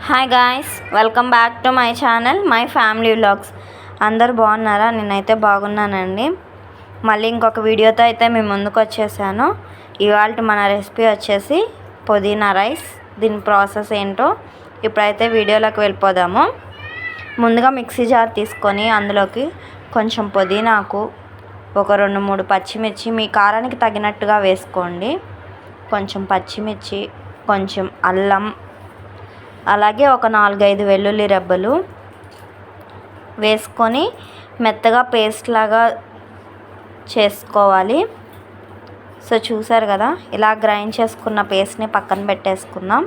Hi guys, welcome back to my channel my family vlogs. అందరు బాగున్నారా? నేనైతే బాగున్నానండి. మళ్ళీ ఇంకొక వీడియోతో అయితే మేము ముందుకు వచ్చేసాను. ఇవాళ మన రెసిపీ వచ్చేసి పుదీనా రైస్. దీని ప్రాసెస్ ఏంటో ఇప్పుడైతే వీడియోలోకి వెళ్ళిపోదాము. ముందుగా మిక్సీ జార్ తీసుకొని అందులోకి కొంచెం పుదీనాకు, ఒక 2-3 పచ్చిమిర్చి మీ కారానికి తగినట్టుగా వేసుకోండి. కొంచెం పచ్చిమిర్చి, కొంచెం అల్లం, అలాగే ఒక 4-5 వెల్లుల్లి రెబ్బలు వేసుకొని మెత్తగా పేస్ట్ లాగా చేసుకోవాలి. సో చూసారు కదా, ఇలా గ్రైండ్ చేసుకున్న పేస్ట్ని పక్కన పెట్టేసుకుందాం.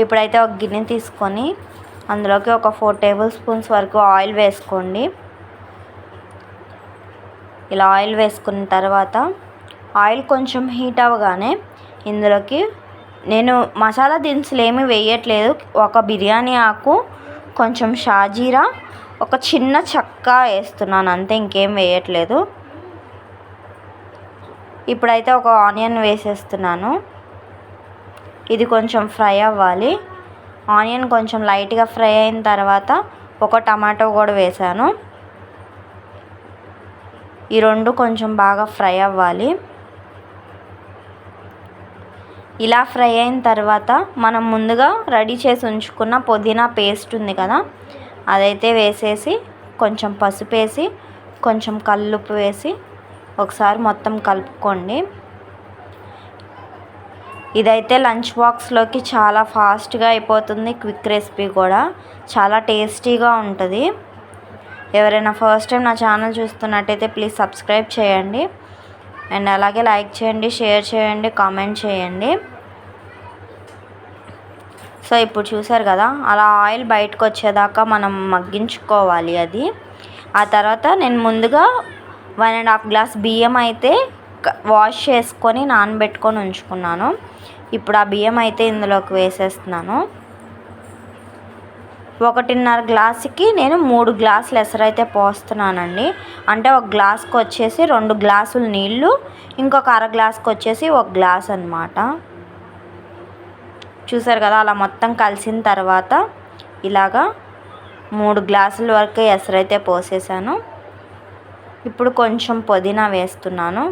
ఇప్పుడైతే ఒక గిన్నె తీసుకొని అందులోకి ఒక 4 టేబుల్ స్పూన్స్ వరకు ఆయిల్ వేసుకోండి. ఇలా ఆయిల్ వేసుకున్న తర్వాత ఆయిల్ కొంచెం హీట్ అవ్వగానే ఇందులోకి నేను మసాలా దినుసులు ఏమీ వేయట్లేదు. ఒక బిర్యానీ ఆకు, కొంచెం షాజీరా, ఒక చిన్న చెక్క వేస్తున్నాను అంతే, ఇంకేం వేయట్లేదు. ఇప్పుడైతే ఒక ఆనియన్ వేసేస్తున్నాను. ఇది కొంచెం ఫ్రై అవ్వాలి. ఆనియన్ కొంచెం లైట్గా ఫ్రై అయిన తర్వాత ఒక టమాటో కూడా వేసాను. ఈ రెండు కొంచెం బాగా ఫ్రై అవ్వాలి. ఇలా ఫ్రై అయిన తర్వాత మనం ముందుగా రెడీ చేసి ఉంచుకున్న పుదీనా పేస్ట్ ఉంది కదా, అదైతే వేసేసి కొంచెం పసుపు వేసి కొంచెం కల్లుప్పు వేసి ఒకసారి మొత్తం కలుపుకోండి. ఇదైతే లంచ్ బాక్స్లోకి చాలా ఫాస్ట్గా అయిపోతుంది. క్విక్ రెసిపీ కూడా చాలా టేస్టీగా ఉంటుంది. ఎవరైనా ఫస్ట్ టైం నా ఛానల్ చూస్తున్నట్టయితే ప్లీజ్ సబ్స్క్రైబ్ చేయండి. అండ్ అలాగే లైక్ చేయండి, షేర్ చేయండి, కామెంట్ చేయండి. సో ఇప్పుడు చూసారు కదా, అలా ఆయిల్ బయటకు వచ్చేదాకా మనం మగ్గించుకోవాలి అది. ఆ తర్వాత నేను ముందుగా 1.5 గ్లాస్ బియ్యం అయితే వాష్ చేసుకొని నానబెట్టుకొని ఉంచుకున్నాను. ఇప్పుడు ఆ బియ్యం అయితే ఇందులోకి వేసేస్తున్నాను. 1.5 గ్లాసుకి నేను 3 గ్లాసులు ఎసరైతే పోస్తున్నానండి. అంటే ఒక గ్లాస్కి వచ్చేసి 2 గ్లాసులు నీళ్ళు, ఇంకొక అర గ్లాస్కి వచ్చేసి 1 గ్లాస్ అన్నమాట. చూసారు కదా, అలా మొత్తం కలిసిన తర్వాత ఇలాగా 3 గ్లాసుల వరకు ఎసరైతే పోసేసాను. ఇప్పుడు కొంచెం పుదీనా వేస్తున్నాను.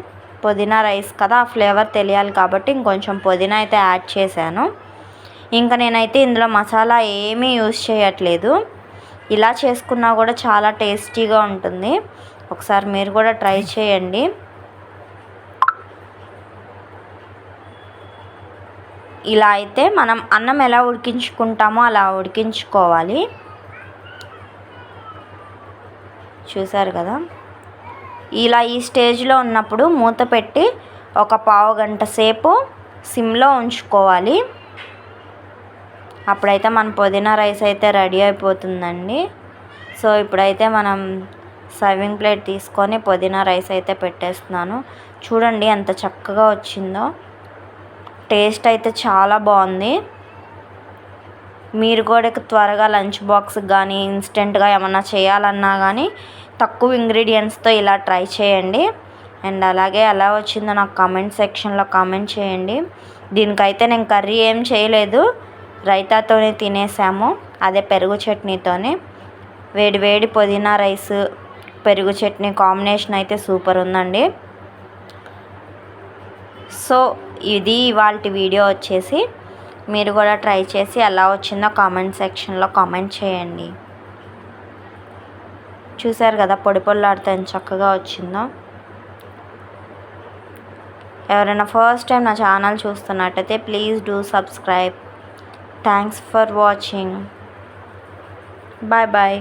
పుదీనా రైస్ కదా, ఆ ఫ్లేవర్ తెలియాలి కాబట్టి ఇంకొంచెం పుదీనా అయితే యాడ్ చేశాను. ఇంకా నేనైతే ఇందులో మసాలా ఏమీ యూజ్ చేయట్లేదు. ఇలా చేసుకున్నా కూడా చాలా టేస్టీగా ఉంటుంది. ఒకసారి మీరు కూడా ట్రై చేయండి. ఇలా అయితే మనం అన్నం ఎలా ఉడికించుకుంటామో అలా ఉడికించుకోవాలి. చూసారు కదా, ఇలా ఈ స్టేజ్లో ఉన్నప్పుడు మూత పెట్టి ఒక పావు గంట సేపు సిమ్లో ఉంచుకోవాలి. అప్పుడైతే మన పుదీనా రైస్ అయితే రెడీ అయిపోతుందండి. సో ఇప్పుడైతే మనం సర్వింగ్ ప్లేట్ తీసుకొని పుదీనా రైస్ అయితే పెట్టేస్తున్నాను. చూడండి ఎంత చక్కగా వచ్చిందో. టేస్ట్ అయితే చాలా బాగుంది. మీరు కూడా త్వరగా లంచ్ బాక్స్కి కానీ ఇన్స్టెంట్గా ఏమన్నా చేయాలన్నా కానీ తక్కువ ఇంగ్రీడియంట్స్తో ఇలా ట్రై చేయండి. అండ్ అలాగే ఎలా వచ్చిందో నాకు కామెంట్ సెక్షన్లో కామెంట్ చేయండి. దీనికైతే నేను కర్రీ ఏం చేయలేదు, రైతాతోనే తినేసాము, అదే పెరుగు చట్నీతోనే. వేడి వేడి పుదీనా రైస్, పెరుగు చట్నీ కాంబినేషన్ అయితే సూపర్ ఉందండి. సో ఇది ఇవాల్టి వీడియో వచ్చేసి. మీరు కూడా ట్రై చేసి ఎలా వచ్చిందో కామెంట్ సెక్షన్లో కామెంట్ చేయండి. చూసారు కదా, పొడి పొల్లాడితే ఎంత చక్కగా వచ్చిందో. ఎవరైనా ఫస్ట్ టైం నా ఛానల్ చూస్తున్నట్టయితే please do subscribe. Thanks for watching. Bye bye.